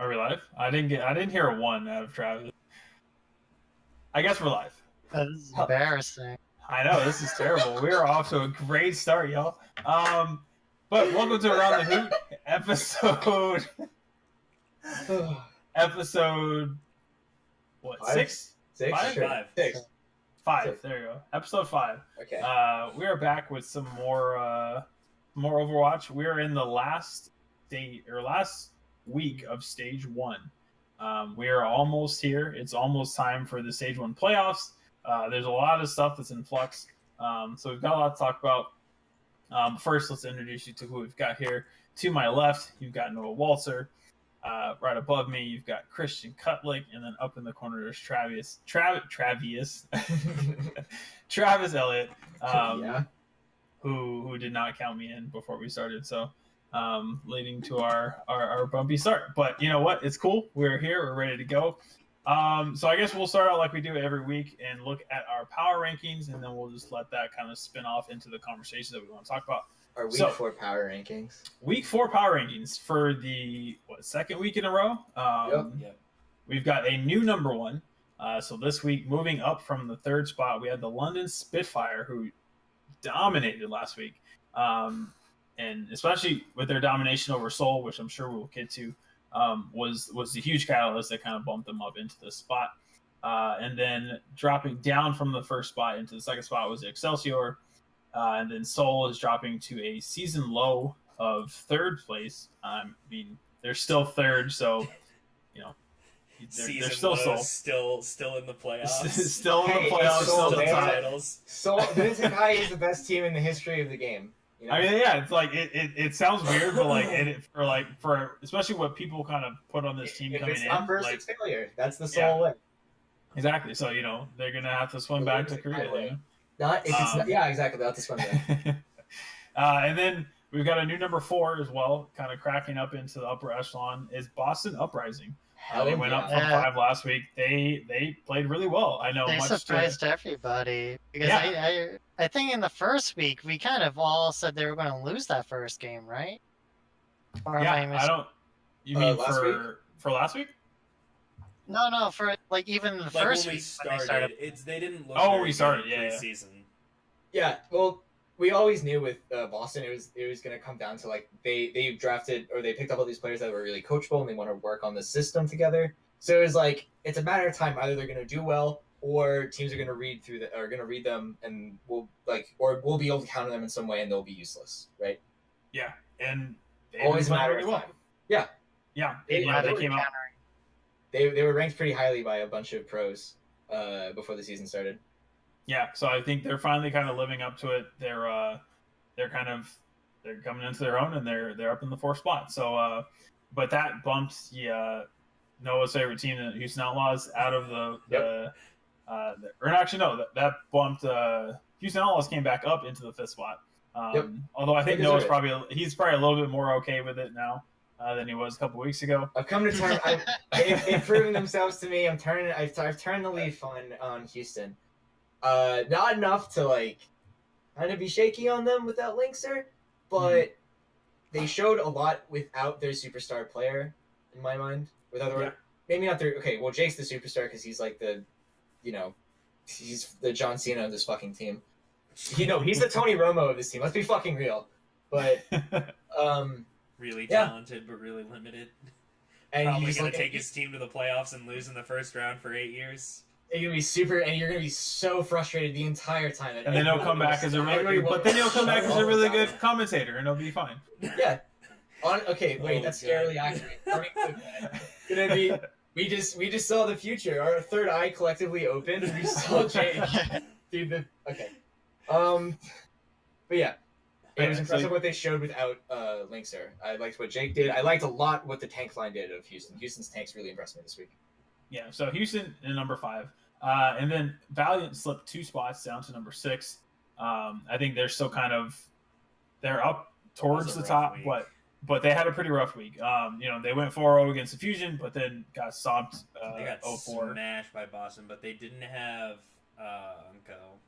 Are we live? I didn't hear a one out of Travis. I guess we're live. This is embarrassing. I know this is terrible. We're off to a great start, y'all. But welcome to Around the Hoot episode what? Five? Six? Six? Five? Sure. Five. Six. Five. There you go. Episode 5. Okay. We are back with some more Overwatch. We're in the last week of Stage 1. We are almost here. It's almost time for the Stage 1 playoffs. There's a lot of stuff that's in flux. So we've got a lot to talk about. First, let's introduce you to who we've got here. To my left, you've got Noah Waltzer. Right above me, you've got Christian Kutlik, and then up in the corner there's Travis Elliott, who did not count me in before we started. So leading to our bumpy start. But you know what? It's cool. We're here. We're ready to go. So I guess we'll start out like we do every week and look at our power rankings, and then we'll just let that kind of spin off into the conversation that we want to talk about. Our week 4 power rankings. Week 4 power rankings for the second week in a row. Yep. We've got a new number 1. So this week, moving up from the 3rd spot, we had the London Spitfire, who dominated last week. And especially with their domination over Seoul, which I'm sure we'll get to, was the huge catalyst that kind of bumped them up into this spot. And then dropping down from the 1st spot into the 2nd spot was the Excelsior. And then Seoul is dropping to a season low of 3rd place. I mean, they're still 3rd, so, you know, they're still Seoul. Still in the playoffs. Still in the playoffs, still in the titles. So Vincent High is the best team in the history of the game. You know? I mean, yeah, it's like it sounds weird, but like for especially what people kind of put on this team if coming it's in, not first, like, it's failure. That's the Seoul way. Exactly. So you know they're gonna have to swim back to Korea. You know? Not if it's not, yeah, exactly. That's the swim way. And then we've got a new number 4 as well, kind of cracking up into the upper echelon. Is Boston Uprising? They went up from 5 last week. They played really well. I know They surprised everybody because I think in the first week we kind of all said they were going to lose that first game, right? Or I don't. You mean for last week? No, for like even the first when we week started, they didn't look. Oh, we started, preseason. Yeah, well, we always knew with Boston it was going to come down to like they drafted or they picked up all these players that were really coachable and they want to work on the system together. So it was like it's a matter of time. Either they're going to do well or teams are going to read them and we'll be able to counter them in some way and they'll be useless, right? Yeah, and they always a matter of time. Yeah. They came out. They were ranked pretty highly by a bunch of pros before the season started. Yeah, so I think they're finally kind of living up to it. They're coming into their own and they're up in the 4th spot. So, but that bumps Noah's favorite team, the Houston Outlaws, out of that bumped Houston Outlaws came back up into the 5th spot. Although I think Noah's probably a little bit more okay with it now than he was a couple weeks ago. I've come to terms. They've proven themselves to me. I've turned the leaf on Houston. Not enough to like kind of be shaky on them without Linkser, but they showed a lot without their superstar player, in my mind. Maybe not their well, Jake's the superstar because he's like he's the John Cena of this fucking team. He's the Tony Romo of this team. Let's be fucking real. But really talented, but really limited. And probably he's going to take his team to the playoffs and lose in the 1st round for 8 years. You're gonna be so frustrated the entire time. And then he'll come back as a really good commentator, and it'll be fine. Yeah. That's scarily accurate. We just saw the future. Our third eye collectively opened, and we saw Jake. But yeah. It was impressive what they showed without Linkser. I liked what Jake did. I liked a lot what the tank line did of Houston. Houston's tanks really impressed me this week. Yeah, so Houston in number 5. And then Valiant slipped 2 spots down to number 6. I think they're still they're up towards the top, but they had a pretty rough week. They went 4-0 against the Fusion, but then got stomped they got 0-4. smashed by Boston, but they didn't have Unco.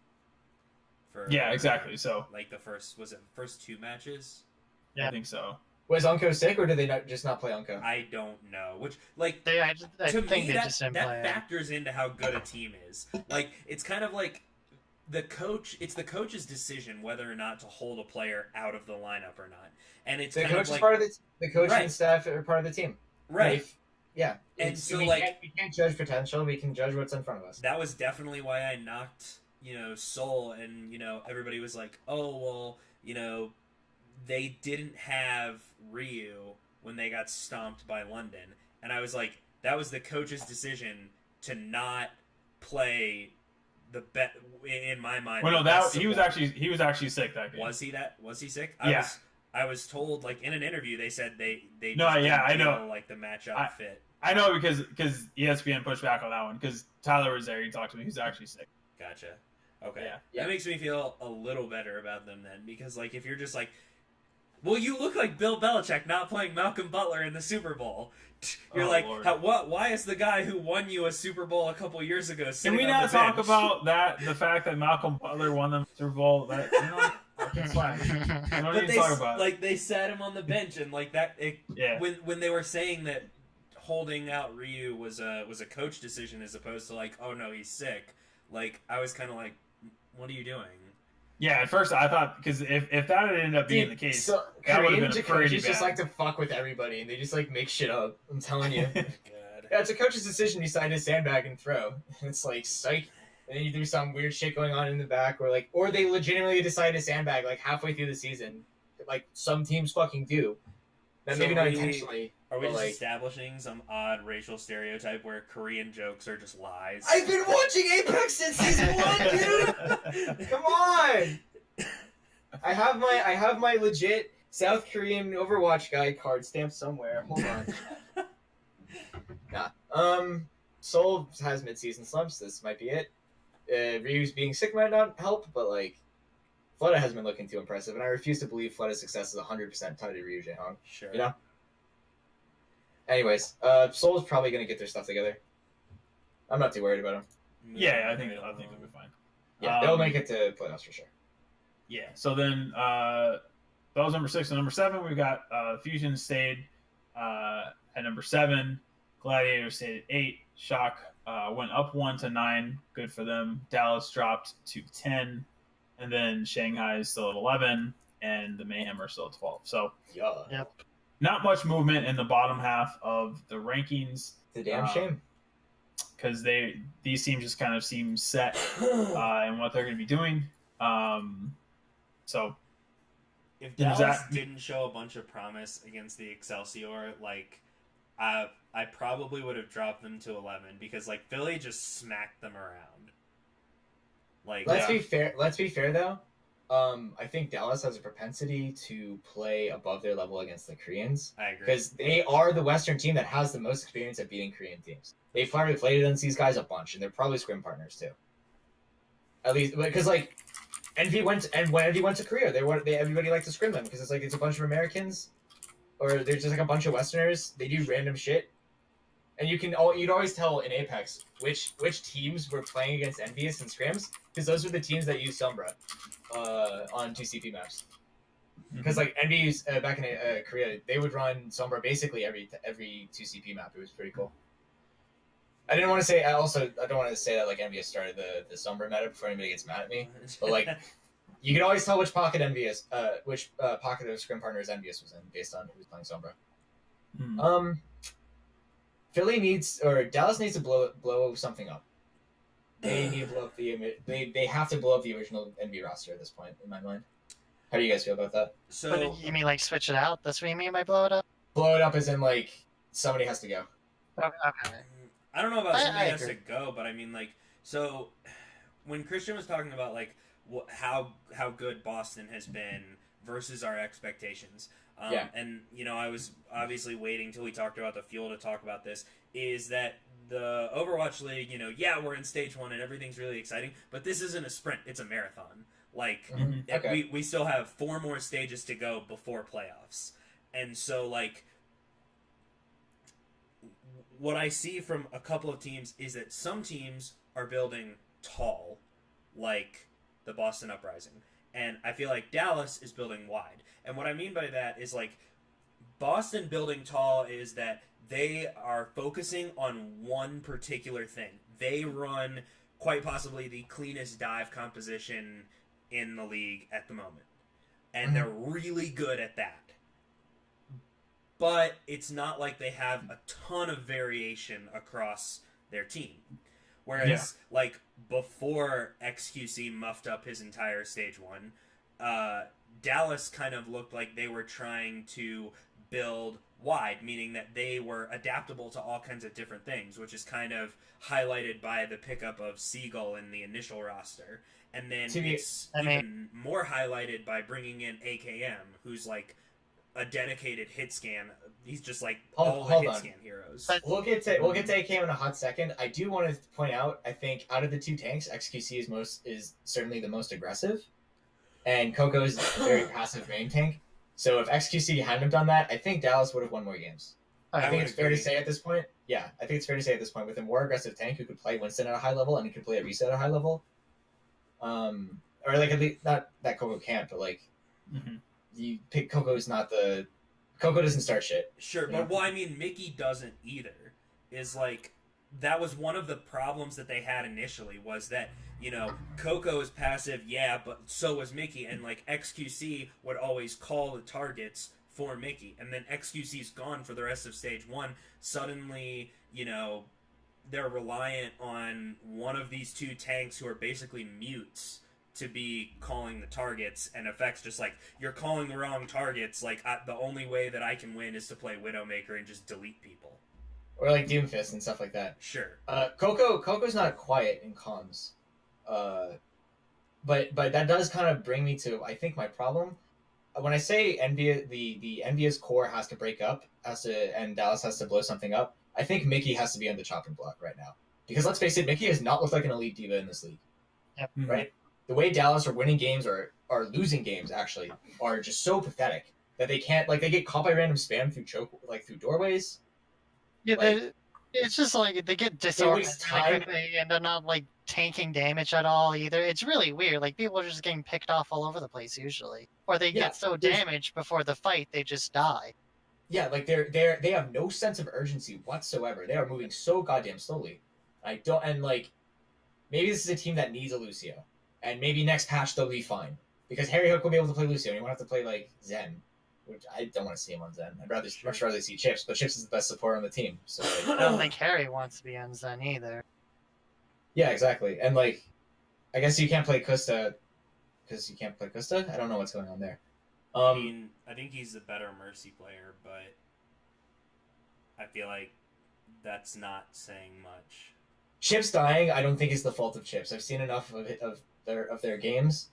Yeah, exactly. So like the first 2 matches. Yeah. I think so. Was Unko sick, or did they just not play Unko? I don't know. Which, like, I to think me, they just didn't play that him. factors into how good a team is. Like, it's kind of like it's the coach's decision whether or not to hold a player out of the lineup or not. And it's The kind coach of is like, part of the coach Right. and staff are part of the team. right. Yeah. And so, we like, we can't judge potential. We can judge what's in front of us. that was definitely why I knocked, Seoul, and everybody was like, oh well, they didn't have Ryu when they got stomped by London, and I was like, that was the coach's decision to not play the bet in my mind. Well, no, the best he was support. actually sick that game. Was he sick? Yeah. I was told, like, in an interview they said they No, just yeah, didn't I know. feel like the matchup fit. I know because ESPN pushed back on that one because Tyler was there. He talked to me. He's actually sick. Gotcha. Okay. Yeah. That makes me feel a little better about them then, because, like, if you're just like, well, you look like Bill Belichick not playing Malcolm Butler in the Super Bowl. You're like, why is the guy who won you a Super Bowl a couple years ago sitting Can we on not the talk bench? about the fact that Malcolm Butler won the Super Bowl? It's fine. I don't But need to talk about it. like, they sat him on the bench, and like that. Yeah. When they were saying that holding out Ryu was a coach decision as opposed to like, oh no, he's sick. Like, I was kind of like, what are you doing? Yeah, at first I thought, because if that had ended up being the case, so that would have Korean been a pretty coaches just bad. like to fuck with everybody, and they just like make shit up. I'm telling you. God. Yeah, it's a coach's decision. You decide to sandbag and throw. It's like psych. And then you do some weird shit going on in the back, or they legitimately decide to sandbag like halfway through the season, like some teams fucking do. Now, So maybe not intentionally. Are we but, just like, establishing some odd racial stereotype where Korean jokes are just lies? I've been watching Apex since season 1, dude. Come on. I have my legit South Korean Overwatch guy card stamped somewhere. Hold on. Nah. Seoul has mid-season slumps. This might be it. Ryu's being sick might not help, but like, Flutta hasn't been looking too impressive, and I refuse to believe Flutta's success is 100% tied to Ryu Jaehong. Sure. You know. Anyways, Seoul's probably gonna get their stuff together. I'm not too worried about them. Yeah, I think they'll be fine. Yeah, they'll make it to playoffs for sure. Yeah. So then that was number 6. And number 7, we've got Fusion stayed at number 7. Gladiator stayed at 8. Shock went up 1 to 9. Good for them. Dallas dropped to 10. And then Shanghai is still at 11. And the Mayhem are still at 12. So Yeah. Yep. not much movement in the bottom half of the rankings. It's a damn shame. Because these teams just kind of seem set in what they're going to be doing. So If Does Dallas that- didn't show a bunch of promise against the Excelsior, like, I probably would have dropped them to 11 because, like, Philly just smacked them around. Like, Let's be fair though. I think Dallas has a propensity to play above their level against the Koreans I agree. because they are the Western team that has the most experience at beating Korean teams. They've probably played against these guys a bunch, and they're probably scrim partners too. At least because like Envy went when Envy went to Korea, everybody liked to scrim them because it's a bunch of Americans, or they're just like a bunch of Westerners. They do random shit, and you'd always tell in Apex which teams were playing against Envious in scrims because those were the teams that used Sombra on 2CP maps. Because like Envy's back in Korea, they would run Sombra basically every 2CP map. It was pretty cool. I don't want to say that like Envious started the Sombra meta before anybody gets mad at me. But like, you can always tell which pocket pocket of scrim partners Envious was in based on who's playing Sombra. Mhm. Dallas needs to blow something up. They need to blow up they have to blow up the original Envy roster at this point in my mind. How do you guys feel about that? So But you mean like switch it out? That's what you mean by blow it up? Blow it up as in like somebody has to go. Okay. I don't know about I somebody has agree. to go, but I mean, like, so when Christian was talking about like how good Boston has been versus our expectations, Yeah. and I was obviously waiting till we talked about the fuel to talk about this. Is that the Overwatch League? We're in stage 1 and everything's really exciting, but this isn't a sprint; it's a marathon. Like, Mhm. Okay. we still have 4 more stages to go before playoffs, and so like. What I see from a couple of teams is that some teams are building tall, like the Boston Uprising. And I feel like Dallas is building wide. And what I mean by that is, like, Boston building tall is that they are focusing on one particular thing. They run quite possibly the cleanest dive composition in the league at the moment. And they're really good at that. But it's not like they have a ton of variation across their team. Whereas, like, before XQC muffed up his entire Stage 1, Dallas kind of looked like they were trying to build wide, meaning that they were adaptable to all kinds of different things, which is kind of highlighted by the pickup of Seagull in the initial roster. And then it's even more highlighted by bringing in AKM, who's like a dedicated hit scan. He's just like all the hit scan heroes. We'll get to AKM in a hot second. I do want to point out, I think out of the two tanks, XQC is certainly the most aggressive, and Coco is a very passive main tank. So if XQC hadn't have done that, I think Dallas would have won more games. I think it's fair to say at this point. Yeah, I think it's fair to say at this point, with a more aggressive tank who could play Winston at a high level and who could play at Reset at a high level, or like at least not that Coco can't, but like you pick Coco's not the Coco doesn't start shit. Sure, but well, I mean, Mickey doesn't either. Is like that was one of the problems that they had initially was that, you know, Coco is passive, yeah, but so was Mickey, and like XQC would always call the targets for Mickey, and then XQC's gone for the rest of Stage 1. Suddenly, you know, they're reliant on one of these two tanks who are basically mutes to be calling the targets, and Effect's just like, you're calling the wrong targets, like, the only way that I can win is to play Widowmaker and just delete people. Or like Doomfist and stuff like that. Sure. Coco's not quiet in comms. But that does kind of bring me to, I think, my problem. When I say the Envious core has to break up, and Dallas has to blow something up, I think Mickey has to be on the chopping block right now. Because let's face it, Mickey has not looked like an elite diva in this league. Yep. Right? The way Dallas are winning games or are losing games, actually, are just so pathetic that they can't, like, they get caught by random spam through doorways. Yeah, like, it's just like they get disoriented quickly, and they're not like tanking damage at all either. It's really weird. Like people are just getting picked off all over the place usually, or they get so damaged before the fight they just die. Yeah, like they have no sense of urgency whatsoever. They are moving so goddamn slowly. And like maybe this is a team that needs a Lucio, and maybe next patch they'll be fine because Harry Hook will be able to play Lucio, and he won't have to play like Zen. Which I don't want to see him on Zen. I'd much rather see Chips, but Chips is the best support on the team. So like, I don't think Harry wants to be on Zen either. Yeah, exactly. And like, I guess you can't play Kusta because you can't play Kusta. I don't know what's going on there. I mean, I think he's a better Mercy player, but I feel like that's not saying much. Chips dying, I don't think is the fault of Chips. I've seen enough of their games,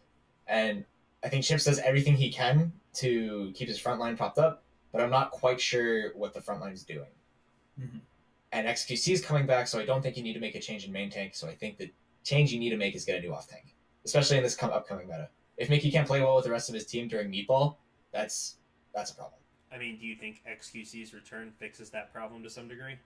and I think Chips does everything he can to keep his front line propped up, but I'm not quite sure what the front line is doing. And XQC is coming back, so I don't think you need to make a change in main tank. So I think the change you need to make is get a new off tank, especially in this upcoming meta. If Mickey can't play well with the rest of his team during Meatball, that's a problem. I mean, do you think XQC's return fixes that problem to some degree?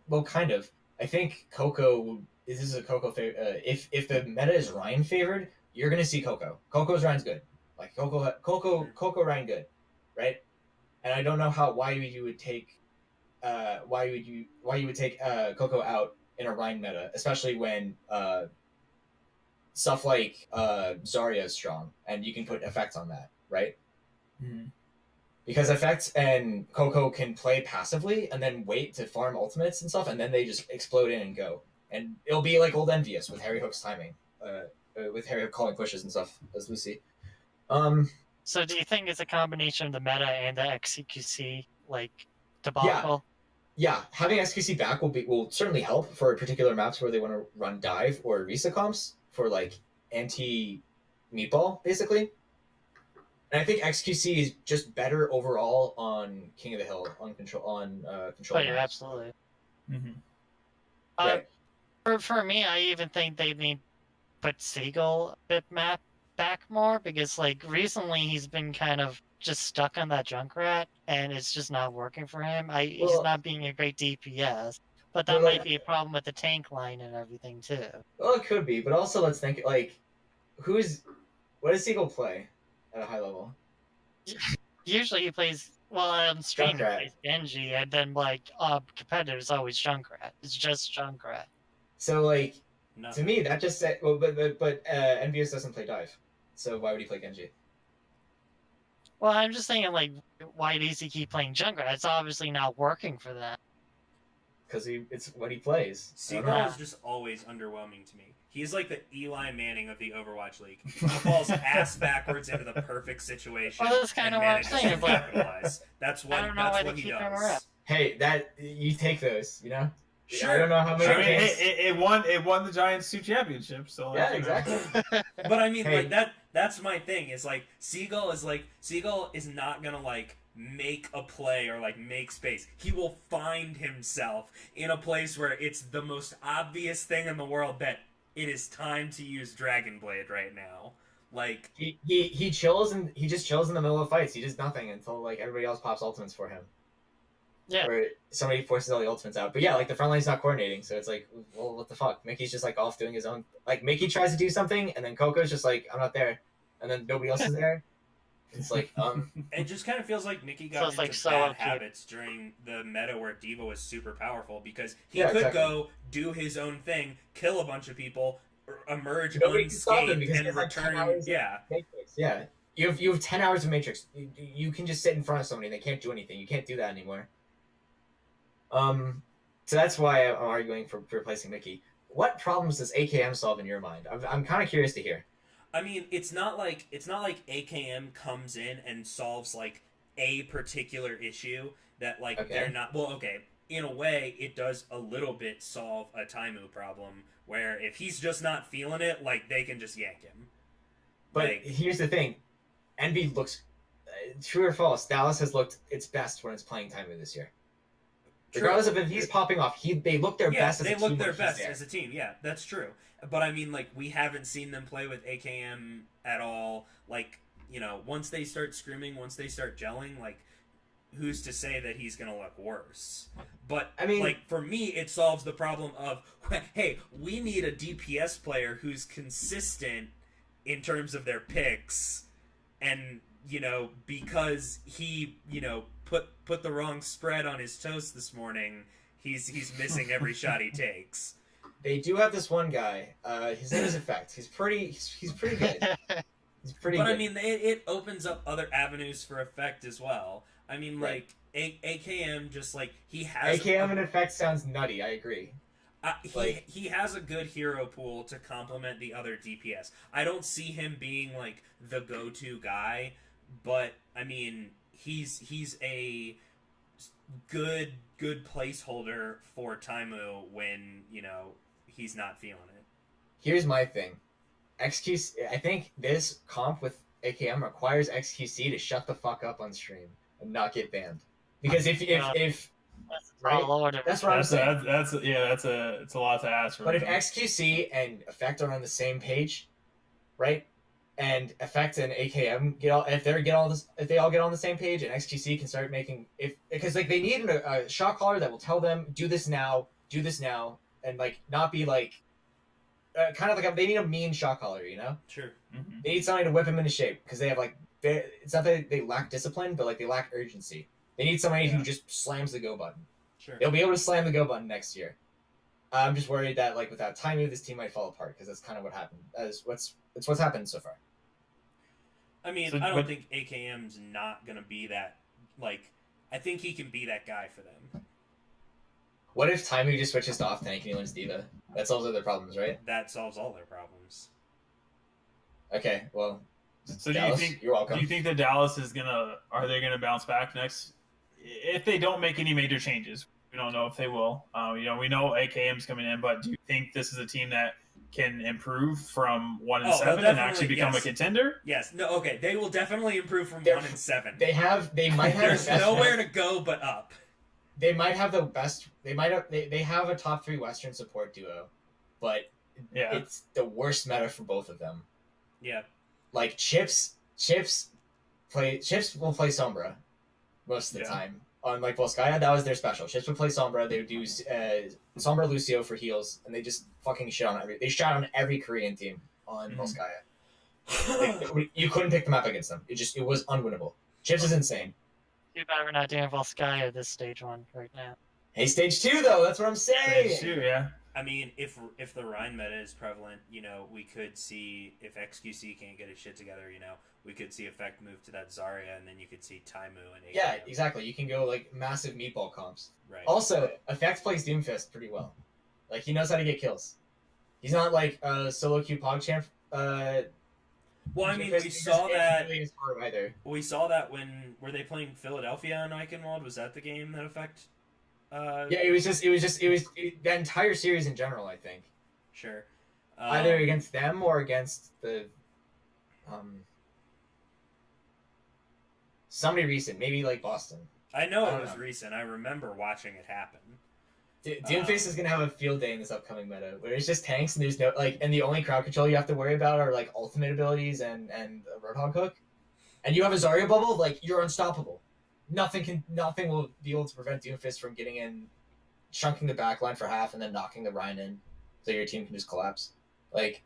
Well, kind of. I think Coco. This is a Coco favor. If the meta is Ryan favored, you're gonna see Coco. Coco's Ryan's good. Like Coco Ryan good, right? And I don't know why you would take Coco out in a Ryan meta, especially when stuff like Zarya is strong and you can put effects on that, right? Because effects and Coco can play passively and then wait to farm ultimates and stuff, and then they just explode in and go. And it'll be like old Envious with Harry Hook's timing, with Harry Hook calling pushes and stuff as Lucy. So do you think it's a combination of the meta and the XQC like debacle? Yeah, having XQC back will certainly help for particular maps where they want to run dive or Risa comps for like anti meatball basically. And I think XQC is just better overall on King of the Hill on control. Oh yeah, absolutely. Right. For me, I even think they need to put Seagull bitmap back more because like recently he's been kind of just stuck on that Junkrat and it's just not working for him. He's not being a great DPS, but that might be a problem with the tank line and everything too. Well, it could be, but also let's think like, what does Seagull play at a high level? Usually he plays Well, on stream Junkrat. it's Genji, and then like competitive is always Junkrat. It's just Junkrat. So like No. to me that just said well, but NBS doesn't play dive, so why would he play Genji? Well, I'm just saying, like, why does he keep playing Junkrat? It's obviously not working for them. Because it's what he plays. Seagull is just always underwhelming to me. He's like the Eli Manning of the Overwatch League. He falls ass backwards into the perfect situation. Well, that's kinda and what I'm manages to saying, but capitalize. That's what, I don't know why that's they what he keep him does. around. Hey, that you take those, you know. Sure. I don't know how many. I mean, games- it won the Giants 2 championships. So Yeah, like, you know. exactly. But I mean, Hey. like that's my thing. Is like Seagull is not gonna like make a play or like make space. He will find himself in a place where it's the most obvious thing in the world that it is time to use Dragon Blade right now. Like He chills and he just chills in the middle of fights. He does nothing until like everybody else pops ultimates for him. Yeah. Or somebody forces all the ultimates out. But yeah, like the front line's not coordinating, so it's like, well, what the fuck? Mickey's just like off doing his own. Like Mickey tries to do something, and then Coco's just like, I'm not there, and then nobody else is there. It's like, it just kind of feels like Mickey got Feels into like so bad cute. habits during the meta where Diva was super powerful because he Yeah, could exactly. go do his own thing, kill a bunch of people, emerge Nobody can stop him unscathed, because he and has, like, 10 return. hours. Yeah, Matrix. Yeah, you have 10 hours of Matrix. You can just sit in front of somebody. They can't do anything. You can't do that anymore. So that's why I'm arguing for replacing Mickey. What problems does AKM solve in your mind? I'm kind of curious to hear. I mean, it's not like AKM comes in and solves like a particular issue that like Okay. they're not. Well, okay, in a way, it does a little bit solve a Taimu problem where if he's just not feeling it, like they can just yank him. But Like, here's the thing: Envy looks true or false. Dallas has looked its best when it's playing Taimu this year. Regardless of if he's popping off, they look their best as a they team. look when their he's best there. as a team. Yeah, that's true. But I mean, like, we haven't seen them play with AKM at all. Like, you know, once they start screaming, once they start gelling, like, who's to say that he's gonna look worse? But I mean, like, for me, it solves the problem of, hey, we need a DPS player who's consistent in terms of their picks, and you know, because he, you know, put the wrong spread on his toast this morning, he's missing every shot he takes. they do have this one guy. His name is Effect. He's pretty good. He's pretty But good. I mean, it opens up other avenues for Effect as well. I mean, Right. like AKM just like he has AKM and Effect sounds nutty. I agree. He has a good hero pool to complement the other DPS. I don't see him being like the go-to guy, but I mean he's a good placeholder for Taimu when, you know, he's not feeling it. Here's my thing. XQC. I think this comp with AKM requires XQC to shut the fuck up on stream and not get banned. Because if That's right? all Lord. That's what I'm saying. That's it's a lot to ask for. But if him. XQC and Effect are on the same page, right? And Effect and AKM if they all get on the same page, and XQC can start making because like they need a shot caller that will tell them do this now, and like not be like kind of like they need a mean shot caller, you know? Sure. Mhm. They need somebody to whip him into shape because they have like it's not that they lack discipline, but like they lack urgency. They need somebody who just slams the go button. Sure. They'll be able to slam the go button next year. I'm just worried that like without Taimu, this team might fall apart because that's kind of what happened. It's what's happened so far. I mean, So, I don't but- think AKM's not gonna be that. Like, I think he can be that guy for them. What if Taimu just switches to off tank and he wins Diva? That solves other problems, right? That solves all their problems. Okay, well, So Dallas, do you think you're welcome. Do you think that Dallas are they gonna bounce back next? If they don't make any major changes, we don't know if they will. You know, we know AKM's coming in, but do you think this is a team that can improve from 1-7 and definitely, actually become yes. a contender? Yes. No. Okay. They will definitely improve from They're- 1-7. They might have There's the best nowhere to go but up. They might have the best. They have a top 3 Western support duo, but Yeah. it's the worst meta for both of them. Yeah. Like Chips will play Sombra most of the Yeah. time. On like Volskaya, that was their special. Chips would play Sombra. They would do Sombra Lucio for heals, and they just fucking They shot on every Korean team on Mhm. Volskaya. You couldn't pick them up against them. It was unwinnable. Chips is insane. Too bad we're not doing Volskaya this stage 1 right now. Hey, stage 2 though. That's what I'm saying. Stage 2, yeah. I mean, if the Rhine meta is prevalent, we could see if XQC can't get his shit together, we could see Effect move to that Zarya, and then you could see Taimu and AKM. Yeah, exactly. You can go like massive meatball comps. Right. Also, Effect plays Doomfist pretty well. Like he knows how to get kills. He's not like a solo queue PogChamp. Well, I mean, we saw that. We saw that when were they playing Philadelphia on Eichenwald? Was that the game that Effect? Yeah, it was that entire series in general. I think. Sure. Either against them or against the somebody recent, maybe like Boston. I know it was recent. I remember watching it happen. Doomfist is gonna have a field day in this upcoming meta, where it's just tanks and there's no and the only crowd control you have to worry about are like ultimate abilities and a Roadhog hook, and you have a Zarya bubble, like you're unstoppable. Nothing will be able to prevent Doomfist from getting in, chunking the backline for half and then knocking the Rhine in, so your team can just collapse. Like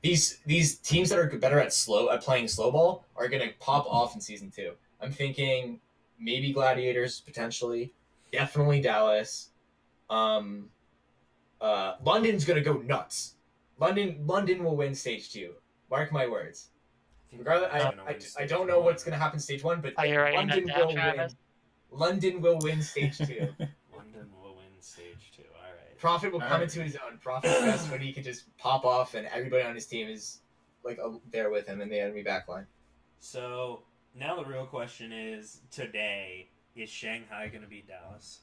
these teams that are better at playing slow ball are gonna pop off in season 2. I'm thinking maybe Gladiators potentially, definitely Dallas. London's gonna go nuts. London will win stage 2. Mark my words. Regardless, I don't know what's gonna happen stage 1, but London will win. London will win stage 2. London will win stage 2. All right. Prophet will come into his own. Prophet's best when he can just pop off and everybody on his team is like there with him in the enemy backline. So now the real question is: today, is Shanghai gonna beat Dallas?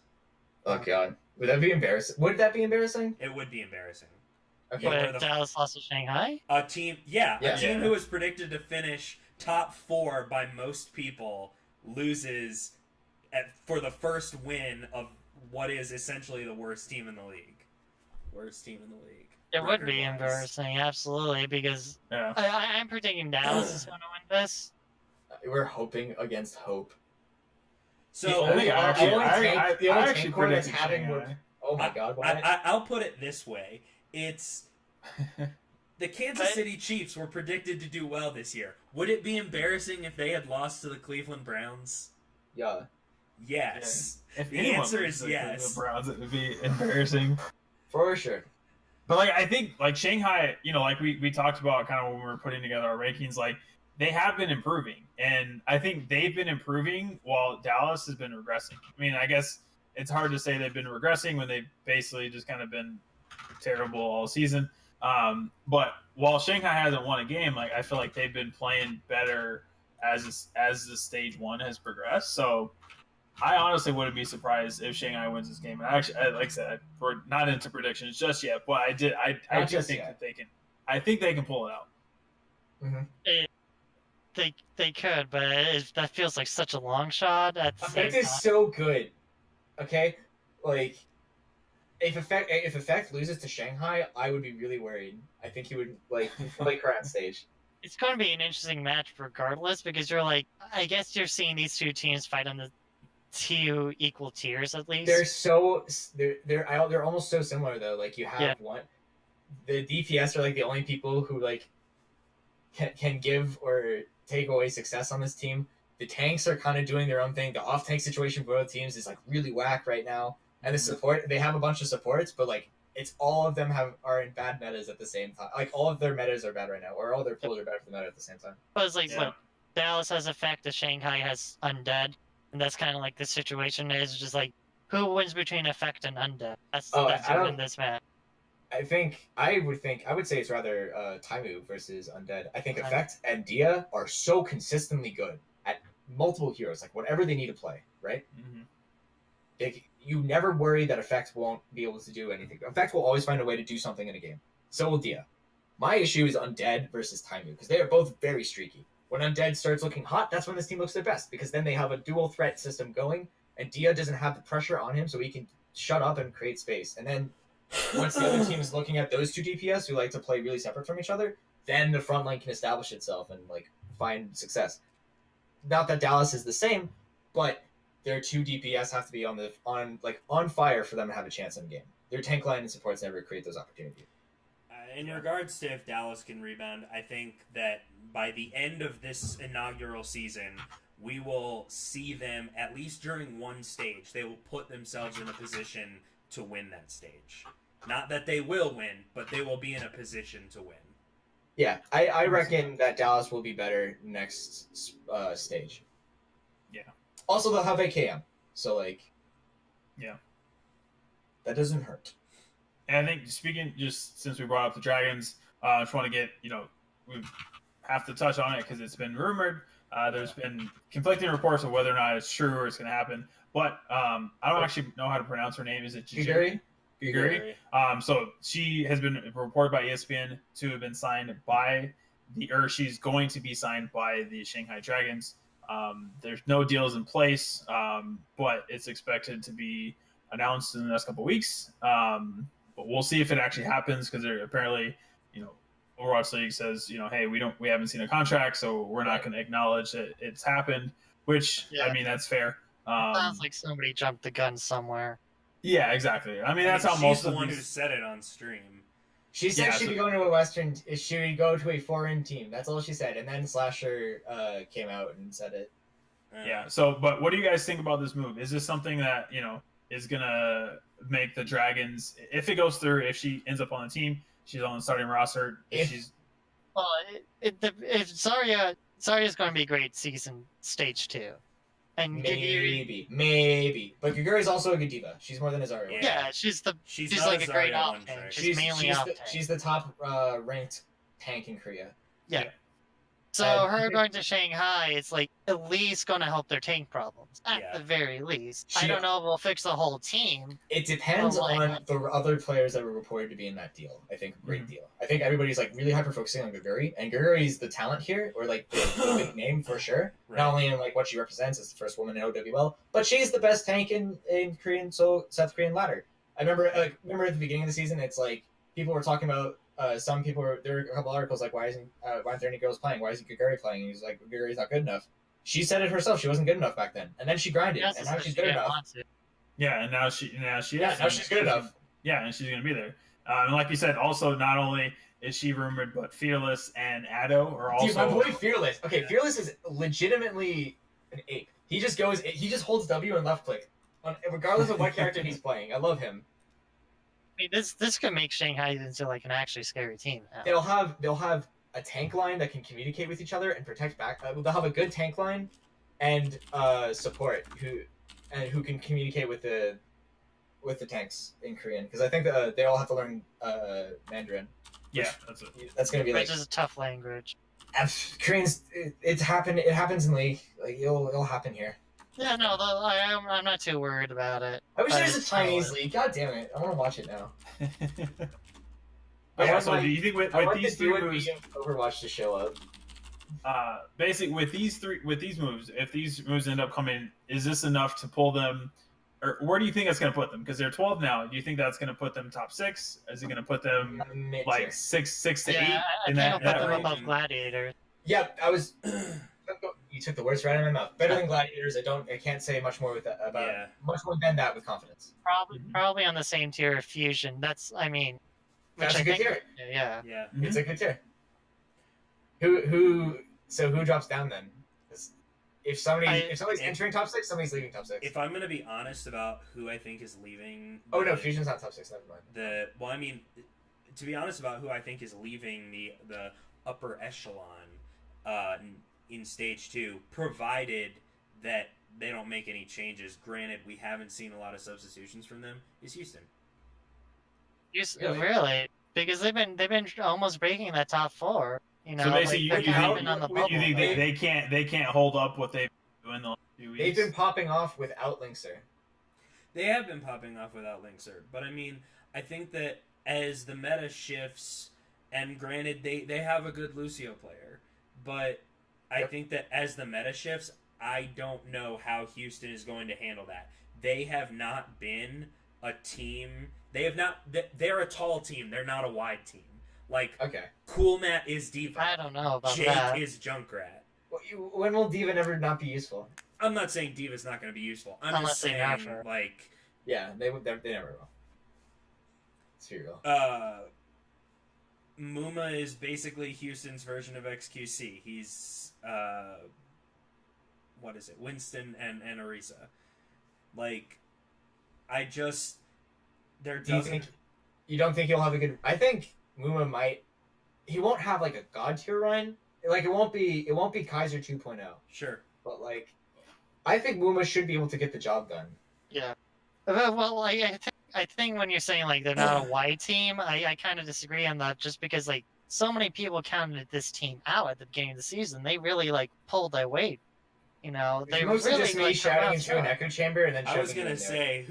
Oh god, would that be embarrassing? Would that be embarrassing? It would be embarrassing. Okay. But Dallas lost to Shanghai? A team who was predicted to finish top 4 by most people loses for the first win of what is essentially the worst team in the league. It would be embarrassing, absolutely, because I'm predicting Dallas is going to win this. We're hoping against hope. So the only tank core that's having. Oh my god! I'll put it this way: it's the Kansas City Chiefs were predicted to do well this year. Would it be embarrassing if they had lost to the Cleveland Browns? Yeah. Yes. Yeah. If the answer is yes. The Browns, it would be embarrassing for sure. But like I think like Shanghai, like we talked about kind of when we were putting together our rankings, like they have been improving, and I think they've been improving while Dallas has been regressing. I mean, I guess it's hard to say they've been regressing when they've basically just kind of been terrible all season. But while Shanghai hasn't won a game, like I feel like they've been playing better as the stage 1 has progressed. So I honestly wouldn't be surprised if Shanghai wins this game. And actually, like I said, we're not into predictions just yet, but I do think that they can. I think they can pull it out. Mm-hmm. They could, but that feels like such a long shot. Effect is so good. Okay, like if Effect loses to Shanghai, I would be really worried. I think he would like her on stage. It's going to be an interesting match regardless, because I guess you're seeing these two teams fight on the 2 equal tiers at least. They're almost so similar though. Like you have one, the DPS are like the only people who like can give or take away success on this team. The tanks are kind of doing their own thing. The off-tank situation for both teams is like really whack right now. And the support, they have a bunch of supports, but like it's all of them are in bad metas at the same time. Like all of their metas are bad right now, or all their pools are bad for the meta at the same time. But it's like what Dallas has Effect, Shanghai has Undead, and that's kind of like the situation is just like who wins between Effect and Undead. That's in this match. I would say it's rather Taimu versus Undead. I think Effect and Dia are so consistently good at multiple heroes, like whatever they need to play, right? Mm-hmm. Like, you never worry that Effect won't be able to do anything. Effect will always find a way to do something in a game. So will Dia. My issue is Undead versus Taimu, because they are both very streaky. When Undead starts looking hot, that's when this team looks their best, because then they have a dual threat system going, and Dia doesn't have the pressure on him, so he can shut up and create space. And then once the other team is looking at those 2 DPS who like to play really separate from each other, then the front line can establish itself and like find success. Not that Dallas is the same, but their 2 DPS have to be on fire for them to have a chance in the game. Their tank line and supports never create those opportunities. In regards to if Dallas can rebound, I think that by the end of this inaugural season, we will see them at least during one stage. They will put themselves in a position to win that stage. Not that they will win, but they will be in a position to win. Yeah, I reckon that Dallas will be better next stage. Yeah. Also, they'll have AKM, so like, yeah, that doesn't hurt. And I think speaking, just since we brought up the Dragons, I just want to get, we have to touch on it because it's been rumored. There's been conflicting reports of whether or not it's true or it's going to happen. But I don't actually know how to pronounce her name. Is it Guguri? Guguri. So she has been reported by ESPN to have been signed by she's going to be signed by the Shanghai Dragons. There's no deals in place, but it's expected to be announced in the next couple of weeks. But we'll see if it actually happens because they're apparently, Overwatch League says, hey, we haven't seen a contract, so we're not going to acknowledge that it's happened. Which I mean, that's fair. Sounds like somebody jumped the gun somewhere. Yeah, exactly. I mean, that's how she's most the of one these... who said it on stream. She said she'd be going to a Western. She would go to a foreign team. That's all she said. And then Slasher came out and said it. Yeah. So, but what do you guys think about this move? Is this something that is gonna make the Dragons, if it goes through, if she ends up on the team, she's on the starting roster. Well, if Zarya's going to be a great season stage 2. And maybe. But Guguri's also a good diva. She's more than a Zarya. Yeah, she's like a great off tank. She's mainly off tank. She's the top ranked tank in Korea. Yeah. So her going to Shanghai, it's like at least going to help their tank problems at the very least. I don't know if we'll fix the whole team. It depends on the other players that were reported to be in that deal. I think a great deal. I think everybody's like really hyper focusing on Guguri, and Guguri's the talent here, or like the big name for sure. Right. Not only in like what she represents as the first woman in OWL, but she's the best tank in Korean South Korean ladder. I remember at the beginning of the season, it's like people were talking about. Some people there were a couple articles like, why aren't there any girls playing? Why isn't Guguri playing? And he's like, Guguri's not good enough. She said it herself. She wasn't good enough back then, and then she grinded, and now she's good enough. Yeah, and now she is. Yeah, now she's good enough. Yeah, and she's gonna be there. And like you said, also not only is she rumored, but Fearless and Addo are also. Dude, my boy Fearless. Okay, yeah. Fearless is legitimately an ape. He just holds W and left click, regardless of what character he's playing. I love him. I mean, this could make Shanghai into like an actually scary team now. They'll have a tank line that can communicate with each other and protect back. They'll have a good tank line and support who can communicate with the tanks in Korean, because I think that they all have to learn Mandarin. Yeah, that's gonna be which is a tough language. Koreans, it happens in League. Like it'll happen here. Yeah, no, I'm not too worried about it. I wish there was a Chinese league. God damn it! I want to watch it now. Do you think with these three moves, Overwatch to show up? Basically, with these moves, if these moves end up coming, is this enough to pull them? Or where do you think that's going to put them? Because they're 12 now. Do you think that's going to put them top 6? Is it going to put them like 6 to 8? I think it'll put them above Gladiator. Yeah, I was. You took the words right out of my mouth. Better than Gladiators. I can't say much more with that much more than that with confidence. Probably on the same tier of Fusion. That's a good tier. Yeah. It's a good tier. Who drops down then? If somebody's entering top 6, somebody's leaving top 6. If I'm gonna be honest about who I think is leaving, no, Fusion's not top 6. Never mind. To be honest about who I think is leaving the upper echelon, in stage 2, provided that they don't make any changes. Granted, we haven't seen a lot of substitutions from them. Is Houston? Really? Because they've been almost breaking that top 4. So basically, you think they can't hold up what they've been doing the last few weeks? They've been popping off without Linkser. They have been popping off without Linkser, but I mean, I think that as the meta shifts, and granted, they have a good Lucio player, but I think that as the meta shifts, I don't know how Houston is going to handle that. They have not been a team. They're a tall team. They're not a wide team. Like, Cool Matt is Diva. I don't know about Jake that. is Junkrat. When will Diva never not be useful? I'm not saying Diva's not going to be useful. I'm Unless just saying, like... Yeah, they never will. It's real. Muma is basically Houston's version of XQC. He's what is it, Winston and Orisa. Like, I just there doesn't. You don't think he'll have a good? I think Muma might. He won't have like a god tier run. Like it won't be Kaiser 2.0. Sure. But like, I think Muma should be able to get the job done. Yeah. Well, I think when you're saying like they're not a Y team, I kind of disagree on that. Just because like so many people counted this team out at the beginning of the season, they really like pulled their weight. You know, It's they mostly really just me like, shouting into an echo chamber and then. I was gonna say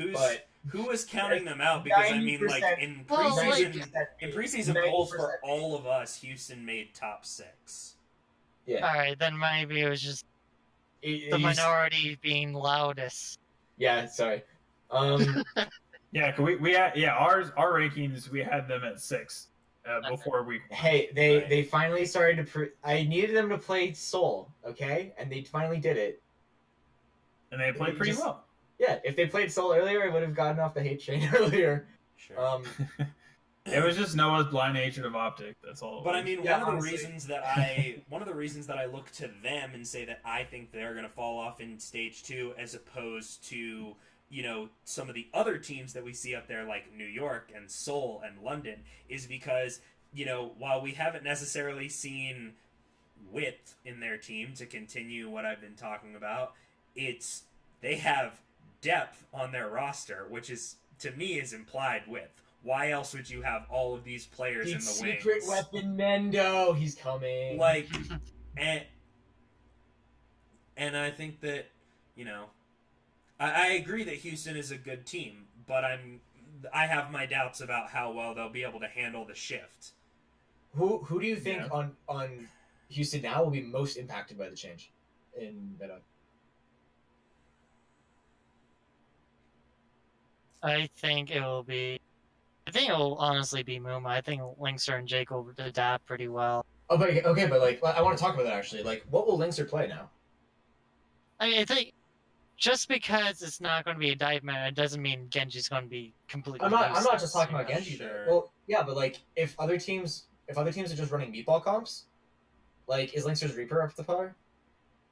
who was counting them out, because I mean, like in Well, preseason, like- in preseason polls for all of us, Houston made top 6. Yeah. All right, then maybe it was just the minority being loudest. Yeah, sorry. Yeah, 'cause we had our rankings, we had them at 6 before we. Hey, they finally started to. I needed them to play Soul, okay, and they finally did it. And they played pretty well. Yeah, if they played Soul earlier, I would have gotten off the hate train earlier. Sure. It was just Noah's blind hatred of Optic. That's all. But I mean, Yeah, one of honestly. the reasons that I look to them and say that I think they're going to fall off in stage 2, as opposed to, you know, some of the other teams that we see up there like New York and Seoul and London, is because, you know, while we haven't necessarily seen width in their team to continue what I've been talking about, they have depth on their roster, which is, to me, is implied width. Why else would you have all of these players in the secret wings? weapon Mendo, he's coming. Like, and I think that, you know, I agree that Houston is a good team, but I have my doubts about how well they'll be able to handle the shift. Who do you think on Houston now will be most impacted by the change in meta? I think it will honestly be Muma. I think Linkser and Jake will adapt pretty well. Oh, but okay, but like I want to talk about that actually. Like, what will Linkser play now? I think just because it's not going to be a dive meta, it doesn't mean Genji's going to be completely. I'm not useless, just talking you about know? Genji. Sure. Well, yeah, but like if other teams are just running meatball comps, like is Linkser's Reaper up to par?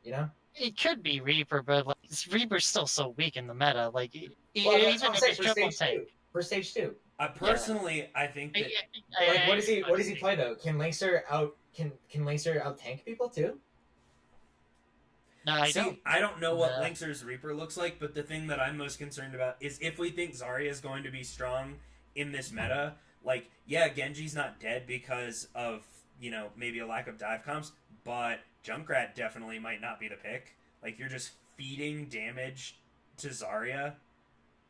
You know. It could be Reaper, but like, Reaper's still so weak in the meta. Like, Well, even that's what I'm if saying it's for triple stage tank. 2. For stage 2. Personally, I think that Like, what does he play though? Can Linkser out tank people too? No, I don't. know what No. Linkser's Reaper looks like, but the thing that I'm most concerned about is if we think Zarya is going to be strong in this meta. Like, yeah, Genji's not dead because of, you know, maybe a lack of dive comps, but Junkrat definitely might not be the pick. Like, you're just feeding damage to Zarya.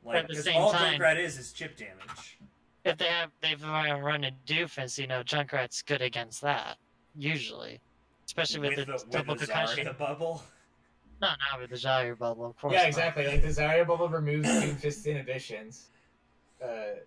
Like, At the because same all time- Junkrat is chip damage. If they've run a doofus, you know, Junkrat's good against that usually, especially with the double concussion. Zarya bubble. No, not with the Zarya bubble, of course. Yeah, not. exactly. Like the Zarya bubble removes Doomfist inhibitions. That's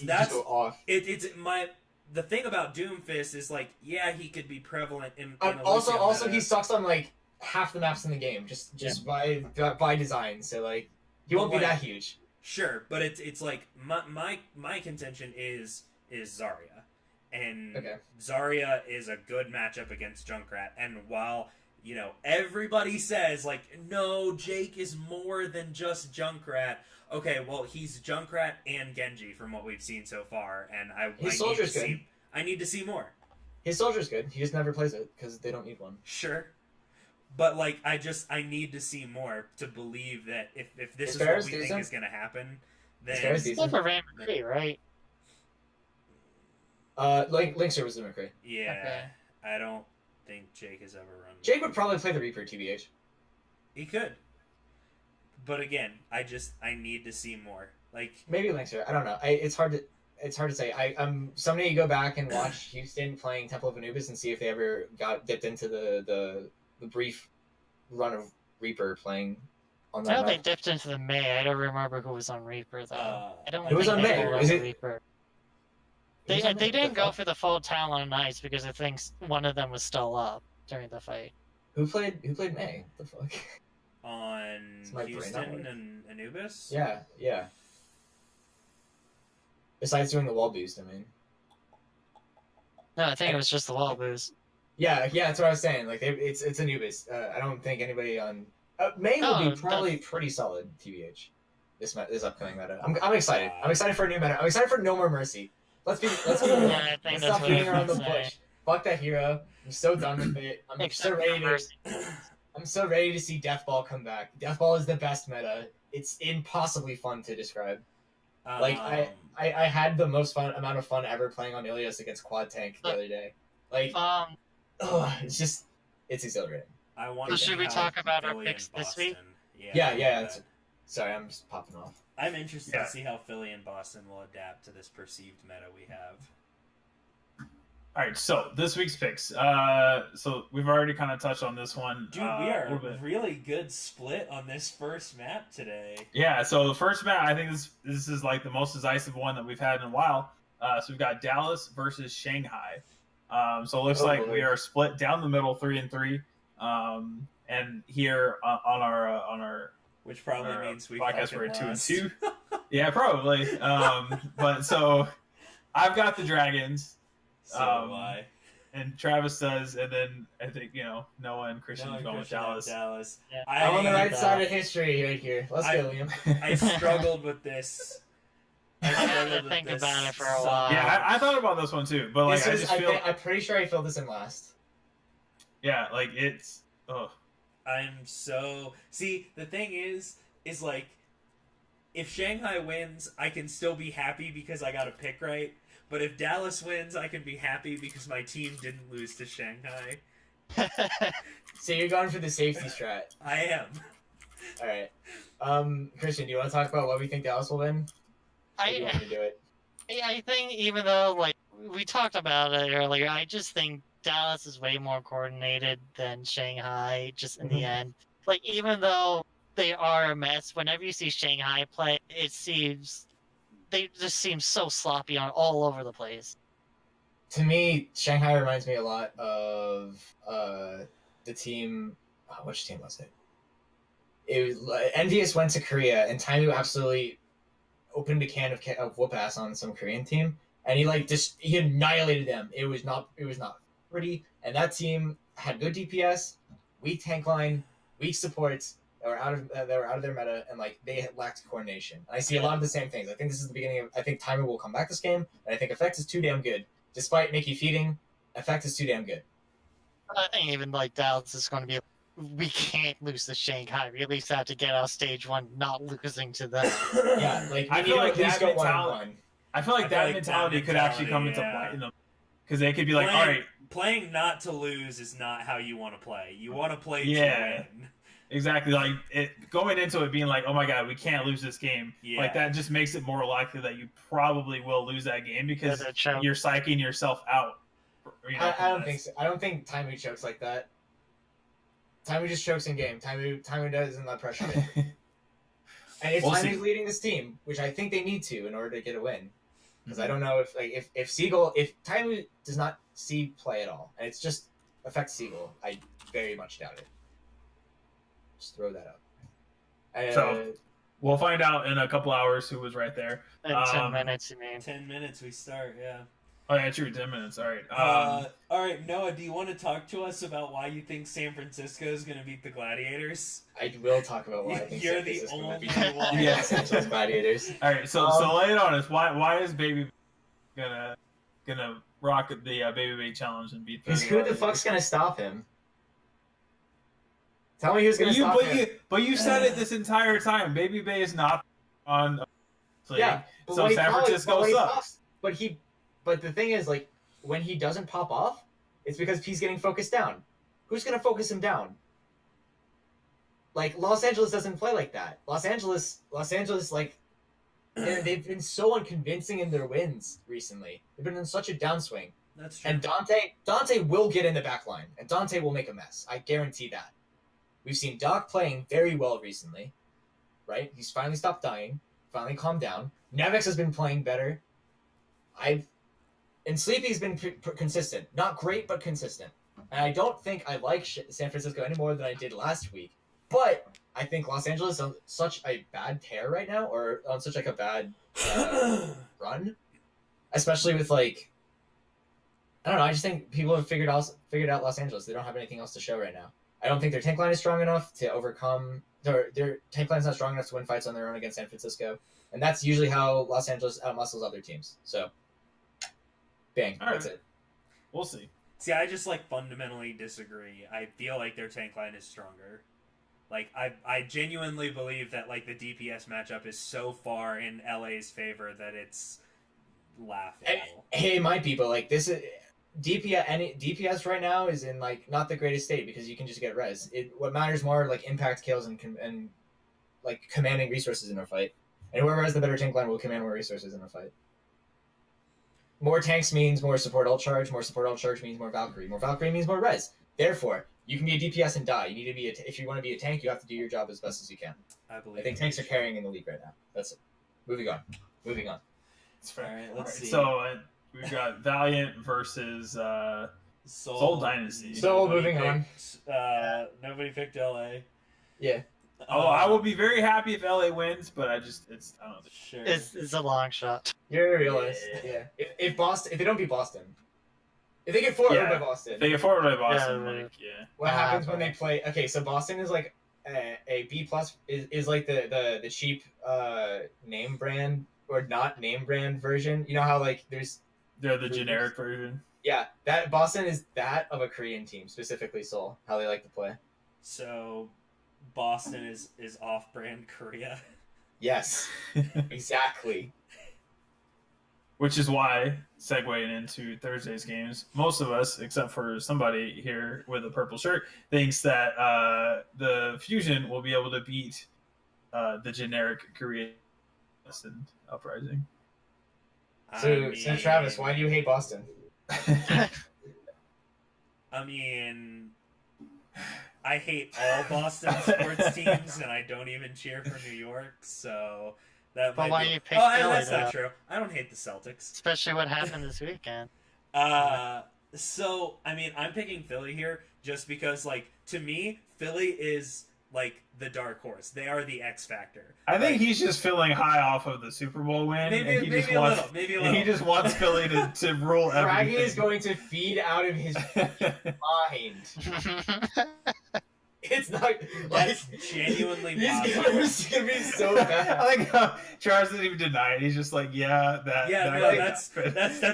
You just go off. the thing about Doomfist is, like, yeah, he could be prevalent in a Also, Lucio meta. he sucks on like half the maps in the game, just by design. So like, he won't be that huge. Sure, but it's like my contention is Zarya, and Zarya is a good matchup against Junkrat. And while, you know, everybody says like, no, Jake is more than just Junkrat. Okay, well, he's Junkrat and Genji from what we've seen so far, and I need to see more. His soldier's good. He just never plays it because they don't need one. Sure. But, like, I need to see more to believe that if this is fair what as we think decent. is going to happen, As fair then... as Still for Ram McCree, right? Linkser was the McCree. Yeah, Okay. I don't think Jake has ever run... Jake would probably play the Reaper, TBH. He could. But again, I need to see more. Like... Maybe Linkser. I don't know. It's hard to say. Someday you go back and watch Houston playing Temple of Anubis and see if they ever got dipped into the brief run of Reaper playing on I that know they map. dipped into the May. I don't remember who was on Reaper though. I don't Who was think on they May? were Is on it- Reaper. Who was on They May? didn't The go fuck? for the full Talon Knights because I think one of them was still up during the fight. Who played May? What the fuck? On my brain not Houston working. and Anubis? Yeah. Besides doing the wall boost, I mean. No, I think it was just the wall boost. Yeah, that's what I was saying. Like, it's Anubis. I don't think anybody on May will No, be probably that's- pretty solid. TBH, this upcoming meta. I'm excited. I'm excited for a new meta. I'm excited for No More Mercy. Let's be real. Yeah, I think Let's that's stop what beating around the everyone's saying. bush. Fuck that hero. I'm so done with it. I'm Except so for ready to. Mercy. I'm so ready to see Deathball come back. Deathball is the best meta. It's impossibly fun to describe. Like I had the most amount of fun ever playing on Ilios against Quad Tank the other day. Like, it's exhilarating. I want So should we talk about our Philly picks and this week? Boston. Yeah. Sorry, I'm just popping off. I'm interested to see how Philly and Boston will adapt to this perceived meta we have. All right, so this week's picks. So we've already kind of touched on this one. Dude, we are a really good split on this first map today. Yeah, so the first map, I think this is like the most decisive one that we've had in a while. So we've got Dallas versus Shanghai. So it looks like we are split down the middle, 3-3. And here on our which probably means we podcast we're at lost. 2-2. Yeah, probably. But so I've got the Dragons. So do I. And Travis does, and then I think Noah and Christian are going with Dallas. Yeah. I'm on the right side of history right here. Let's go, Liam. I struggled with this. I had to think about it for a while. Yeah, I thought about this one too, but like I'm pretty sure I filled this in last. Yeah, like it's. Oh. See, the thing is like, if Shanghai wins, I can still be happy because I got a pick right. But if Dallas wins, I can be happy because my team didn't lose to Shanghai. So you're going for the safety strat. I am. All right. Christian, do you want to talk about what we think Dallas will win? Or do you want me to do it? I think even though, like, we talked about it earlier, I just think Dallas is way more coordinated than Shanghai, just in the end. Like, even though they are a mess, whenever you see Shanghai play, they just seem so sloppy on all over the place. To me, Shanghai reminds me a lot of the team. Which team was it? It was Envious went to Korea, and Taimu absolutely opened a can of whoop ass on some Korean team, and he annihilated them. It was not pretty, and that team had good DPS, weak tank line, weak supports. They were out of their meta, and like they lacked coordination. And I see a lot of the same things. I think this is the beginning of. I think Timer will come back this game, and I think Effect is too damn good. Despite Mickey feeding, Effect is too damn good. I think even like Dallas is going to be. We can't lose to Shanghai. We at least have to get out stage one, not losing to them. Yeah, like I feel like that mentality. I feel like that mentality could actually come into play in them, because they could be like, all right, playing not to lose is not how you want to play. You want to play to win. Exactly, like going into it being like, oh my god, we can't lose this game. Yeah. Like that just makes it more likely that you probably will lose that game because you're psyching yourself out. I don't think so. I don't think Taimu chokes like that. Taimu just chokes in game. Taimu doesn't let pressure in. And if Taimu's leading this team, which I think they need to in order to get a win, because I don't know if Taimu does not see play at all, and it's just affects Seagull, I very much doubt it. Just throw that up. So we'll find out in a couple hours who was right there. In 10 minutes, you mean? 10 minutes we start, yeah. Oh yeah, true. 10 minutes. All right. All right, Noah. Do you want to talk to us about why you think San Francisco is going to beat the Gladiators? I will talk about why I think You're San the Francisco only beat one. the Los Angeles Gladiators. All right. So lay it on us. Why is Baby gonna rock the Baby Bay challenge and beat the? Because who the fuck's gonna stop him? Tell me who's gonna stop him. But you said it this entire time. Baby Bay is not on. Yeah. So San Francisco sucks. But the thing is, like, when he doesn't pop off, it's because he's getting focused down. Who's gonna focus him down? Like, Los Angeles doesn't play like that. Los Angeles, like, they've been so unconvincing in their wins recently. They've been in such a downswing. That's true. And Dante will get in the back line, and Dante will make a mess. I guarantee that. We've seen Doc playing very well recently, right? He's finally stopped dying, finally calmed down. Nevex has been playing better. And Sleepy's been consistent. Not great, but consistent. And I don't think I like San Francisco any more than I did last week. But I think Los Angeles is on such a bad tear right now, or on such like a bad run, especially with like I don't know. I just think people have figured out Los Angeles. They don't have anything else to show right now. I don't think their tank line is strong enough to overcome. Their tank line is not strong enough to win fights on their own against San Francisco, and that's usually how Los Angeles outmuscles other teams. So, bang, All right. that's it. We'll see. See, I just like fundamentally disagree. I feel like their tank line is stronger. Like I genuinely believe that like the DPS matchup is so far in LA's favor that it's laughable. It might be, but like this is DPS right now is in like not the greatest state because you can just get res. What matters more like impact kills and like commanding resources in a fight. And whoever has the better tank line will command more resources in a fight. More tanks means more support ult charge. More support ult charge means more Valkyrie. More Valkyrie means more res. Therefore, you can be a DPS and die. You need to be if you want to be a tank, you have to do your job as best as you can. I believe. I think tanks are carrying in the league right now. That's it. Moving on. It's fair. All right, let's see. So we've got Valiant versus Soul Dynasty. So moving on. Nobody picked LA. Yeah. I will be very happy if LA wins, but I don't know. Sure. It's a long shot. You're a realist. Yeah. If they don't beat Boston, if they get forward by Boston, If they get forward by Boston, Yeah. what happens when they play? Okay, so Boston is like a B plus is like the cheap name brand or not name brand version. You know how like They're the generic version. Yeah, that Boston is that of a Korean team, specifically Seoul, how they like to play. So Boston is off-brand Korea. Yes, exactly. Which is why, segueing into Thursday's games, most of us, except for somebody here with a purple shirt, thinks that the Fusion will be able to beat the generic Korean Uprising. So Travis, why do you hate Boston? I mean, I hate all Boston sports teams, and I don't even cheer for New York, so that But might why be... you pick Oh, Philly, that's though? not true. I don't hate the Celtics. Especially what happened this weekend. So, I mean, I'm picking Philly here just because, like, to me, Philly is, like, the dark horse. They are the X factor. I think he's just feeling high off of the Super Bowl win. Maybe and a little. And he just wants Philly to rule everything. Fraggy is going to feed out of his mind. It's not like That's genuinely he's possible. gonna be so bad. I like how Charles doesn't even deny it. He's just like, That's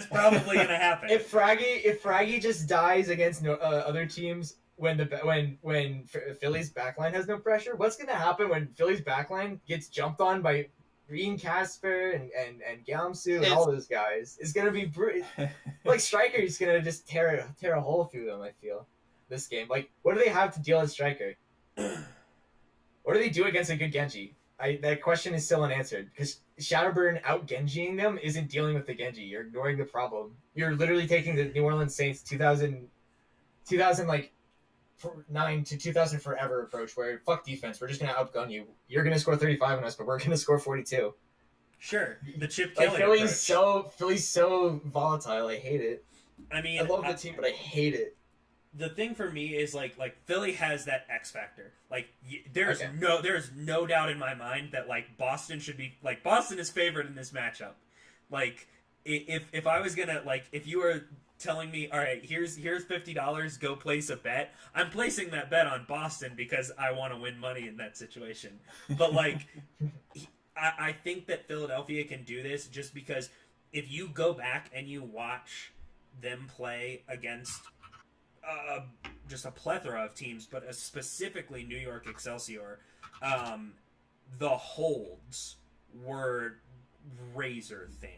probably gonna happen. If Fraggy just dies against other teams when Philly's backline has no pressure, what's gonna happen when Philly's backline gets jumped on by Green Casper and Galmsu and all those guys? It's gonna be like Striker's gonna just tear a hole through them. I feel this game. Like, what do they have to deal with Striker? What do they do against a good Genji? That question is still unanswered because Shadowburn out Genjiing them isn't dealing with the Genji. You're ignoring the problem. You're literally taking the New Orleans Saints 2000 like 9 to 2000 forever approach where fuck defense. We're just gonna outgun you. You're gonna score 35 on us, but we're gonna score 42. Sure, the chip Like killing Philly's so volatile. I hate it. I mean, I love the team, but I hate it. The thing for me is like Philly has that X factor. Like there's no doubt in my mind that like Boston is favored in this matchup. Like if I was gonna if you were telling me, all right, here's $50, go place a bet, I'm placing that bet on Boston because I want to win money in that situation. But like I think that Philadelphia can do this just because if you go back and you watch them play against just a plethora of teams, but specifically New York Excelsior, the holds were razor thin.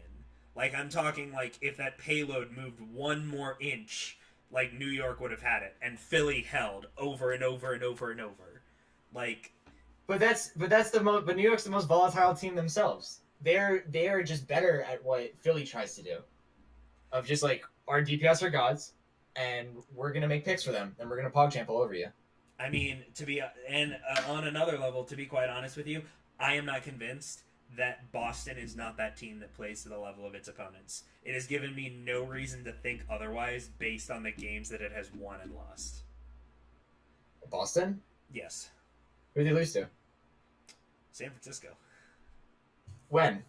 Like, I'm talking like if that payload moved one more inch, like New York would have had it, and Philly held over and over and over and over. Like, but New York's the most volatile team themselves. They're just better at what Philly tries to do, of just like our DPS are gods. And we're gonna make picks for them, and we're gonna PogChamp all over you. I mean, on another level, to be quite honest with you, I am not convinced that Boston is not that team that plays to the level of its opponents. It has given me no reason to think otherwise based on the games that it has won and lost. Boston? Yes. Who did they lose to? San Francisco. When?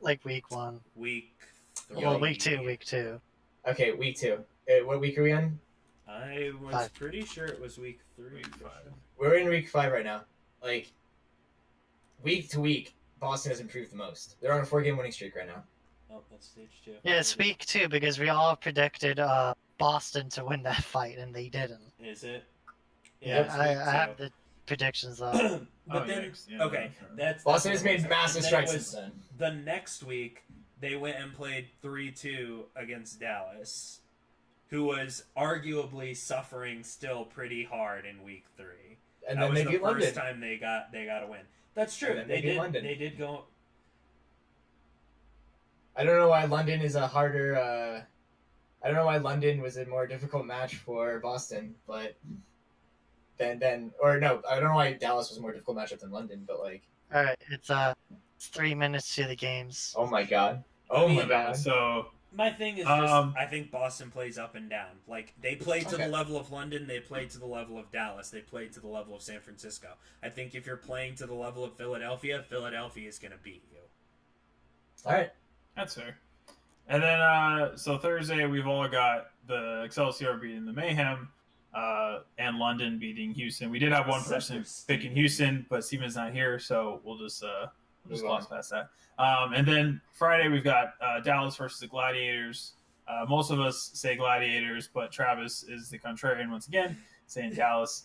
Like week 1. Week 3. Well, week 2. Okay, week 2. What week are we in? I was 5. pretty sure it was week 3. Week 5. We're in week 5 right now. Like, week to week, Boston has improved the most. They're on a 4-game winning streak right now. Oh, that's stage 2. Yeah, it's week 2 because we all predicted Boston to win that fight and they didn't. Is it? Yeah, it's I week have 2. the predictions up. But Oh, then, yikes. Yeah, okay, that's Boston what has it made was. massive And then strides it was since then. The next week, they went and played 3-2 against Dallas, who was arguably suffering still pretty hard in week 3. And that then was they the beat first London. time they got a win. That's true. And then they beat did. London. They did go. I don't know why London is a harder. I don't know why London was a more difficult match for Boston, but or no, I don't know why Dallas was a more difficult matchup than London, but like, Alright, it's 3 minutes to the games. oh my god, oh my mean, god. So My thing is just, I think Boston plays up and down. Like, they play to the level of London, they play to the level of Dallas, they play to the level of San Francisco. I think if you're playing to the level of Philadelphia, Philadelphia is going to beat you. All right, that's fair. And then, so Thursday, we've all got the Excelsior beating the Mayhem, and London beating Houston. We did have one person picking Houston, but Steven's not here, so we'll just gloss past that. And then Friday, we've got Dallas versus the Gladiators. Most of us say Gladiators, but Travis is the contrarian once again, saying Dallas.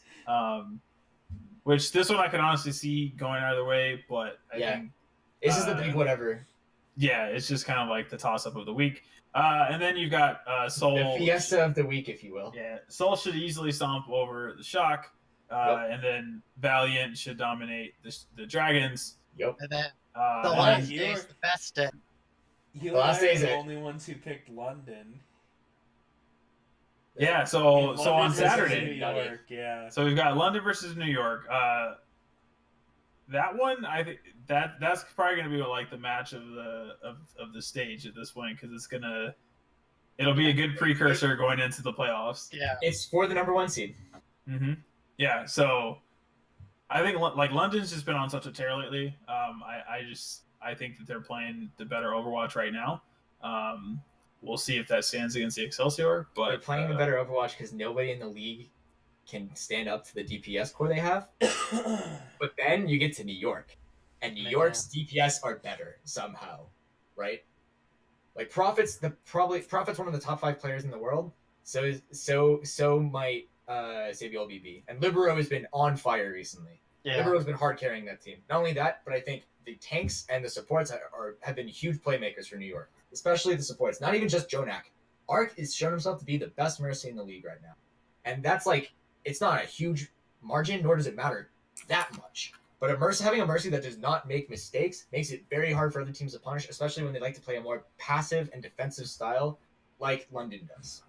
Which this one I could honestly see going either way, but I think this is the big whatever. Yeah, it's just kind of like the toss-up of the week. And then you've got Seoul. The fiesta of the week, if you will. Yeah, Seoul should easily stomp over the Shock. And then Valiant should dominate the Dragons. Yep. And then and the then- last day is the best day. You The last and I day are is the it. only ones who picked London. Yeah, And so London on versus New Saturday, York, yeah. so we've got London versus New York. That one, I think that's probably going to be like the match of the stage at this point because it'll be a good precursor going into the playoffs. Yeah. It's for the number 1 seed. Mm-hmm. Yeah, so I think like London's just been on such a tear lately. I think that they're playing the better Overwatch right now. We'll see if that stands against the Excelsior, but They're playing the better Overwatch because nobody in the league can stand up to the DPS core they have. But then you get to New York, and New York's DPS are better somehow, right? Like Prophet's Prophet's one of the top 5 players in the world. So might Savior BB, and Libero has been on fire recently. Yeah. Libero's been hard carrying that team. Not only that, but I think the tanks and the supports have been huge playmakers for New York, especially the supports. Not even just Jonak. Arc has shown himself to be the best Mercy in the league right now, and that's like it's not a huge margin, nor does it matter that much. But having a Mercy that does not make mistakes makes it very hard for other teams to punish, especially when they like to play a more passive and defensive style like London does.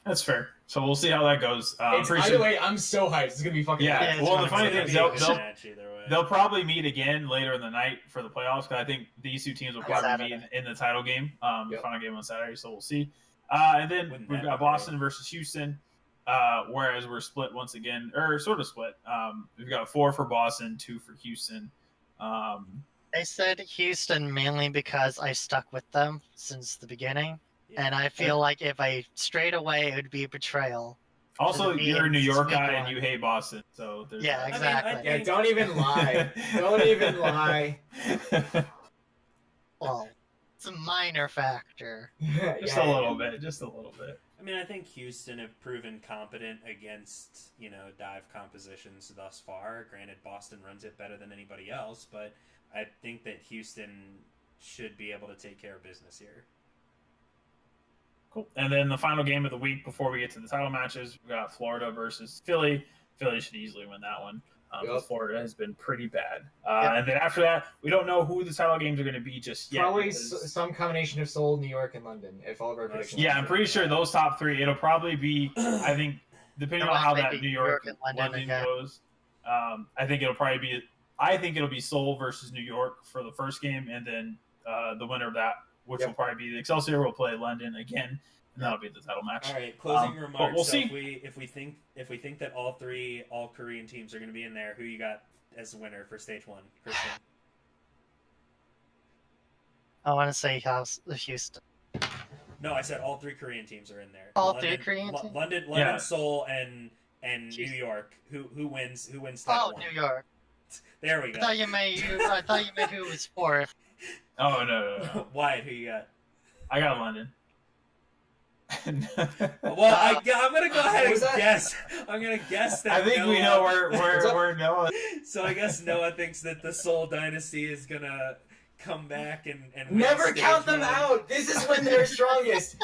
that's fair. So we'll see how that goes. Either way, I'm so hyped. It's gonna be fucking. Yeah. hype. Well, the it's funny gonna thing be is a they'll probably meet again later in the night for the playoffs because I think these two teams will probably Saturday. meet in the title game, the Yep. final game on Saturday. So we'll see. And then Wouldn't we've that got be Boston versus Houston. Whereas we're split once again, or sort of split. We've got 4 for Boston, 2 for Houston. I said Houston mainly because I stuck with them since the beginning. Yeah. And I feel like if I strayed away, it would be a betrayal. Also, Shouldn't be you're a in New York week guy and one. you hate Boston, so there's Yeah, that. exactly. Yeah, don't even lie. Don't even lie. Well, it's a minor factor. Just a little bit. I mean, I think Houston have proven competent against, dive compositions thus far. Granted, Boston runs it better than anybody else, but I think that Houston should be able to take care of business here. Cool. And then the final game of the week before we get to the title matches, we got Florida versus Philly. Philly should easily win that one. Yep. Florida has been pretty bad. Yep. And then after that, we don't know who the title games are going to be just yet. Probably because- some combination of Seoul, New York, and London. If all of our predictions. Yeah, I'm pretty sure those top 3. It'll probably be, I think, depending on how that Maybe New York and London again. goes. I think it'll be Seoul versus New York for the first game, and then the winner of that, which Yep. will probably be the Excelsior, will play London again, and that'll be the title match. All right, closing but remarks. we'll so see. If we think that all Korean teams are going to be in there, who you got as the winner for stage 1, Christian? I want to say Houston. No, I said all 3 Korean teams are in there. All 3 Korean teams? London, Yeah. Seoul, and New Jeez. York. Who wins? Who wins Oh, title 1? New York. There we I go. thought you meant who was 4th. Oh no. Wyatt, who you got? I got London. Well, I'm gonna go ahead and Was that- guess. I'm gonna guess that. I think we know where Noah. So I guess Noah thinks that the Seoul Dynasty is gonna come back and win Never stage count them 1. out. This is when they're strongest.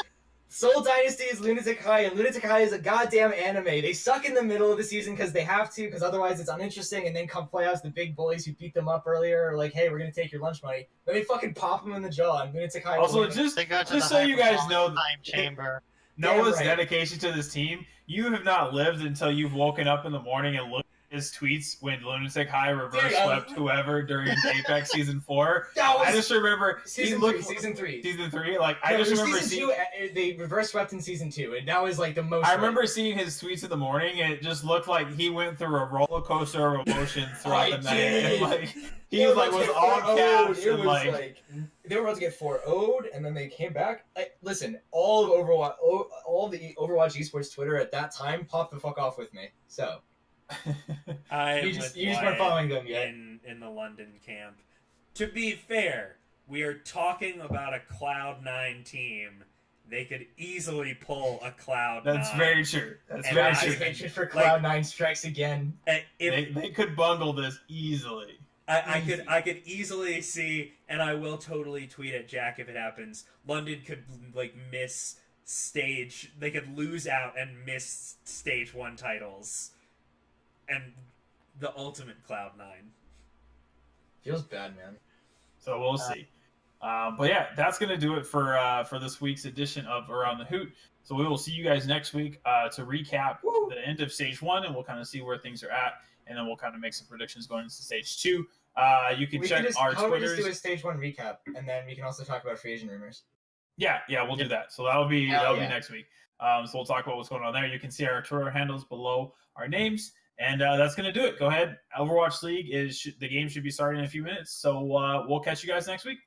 Soul Dynasty is Lunatic High, and Lunatic High is a goddamn anime. They suck in the middle of the season because they have to, because otherwise it's uninteresting. And then come playoffs, the big bullies who beat them up earlier are like, "Hey, we're gonna take your lunch money." Then they fucking pop them in the jaw, and Lunatic High. Also, wins. just They go to just the so you guys hyperbolic know, time chamber. Noah's right. dedication to this team. You have not lived until you've woken up in the morning and looked at his tweets when Lunatic High reverse Dude, swept whoever during Apex Season 4. That was I just remember season he looked, 3. Season 3. Season 3. Like I No, just it was remember season seeing. 2. They reverse swept in season 2, and that was like the most. I remember seeing his tweets in the morning, and it just looked like he went through a roller coaster of emotions throughout I the night. did. And like he They was were like about to was get all 4-0'd. caps It and was like they were about to get 4-0'd, and then they came back. Listen, all of Overwatch, all the Overwatch esports Twitter at that time popped the fuck off with me. So I am You just with weren't Wyatt following them yet. in the London camp. To be fair, we are talking about a Cloud9 team. They could easily pull a Cloud9. That's very true. That's And very I- true. Hatred for like- Cloud9 strikes again. If They could bungle this easily. I could easily see, and I will totally tweet at Jack if it happens. London could like miss stage. They could lose out and miss stage 1 titles, and the ultimate Cloud9. Feels bad, man. So we'll see. But yeah, that's gonna do it for this week's edition of Around the Hoot. So we will see you guys next week to recap the end of stage 1, and we'll kind of see where things are at, and then we'll kind of make some predictions going into stage 2. You can check our how about we Twitters. just do a stage 1 recap, and then we can also talk about free agent rumors. Yeah, we'll do that. So that'll be Hell be yeah. next week. So we'll talk about what's going on there. You can see our Twitter handles below our names, and that's gonna do it. Go ahead. Overwatch League the game should be starting in a few minutes. So we'll catch you guys next week.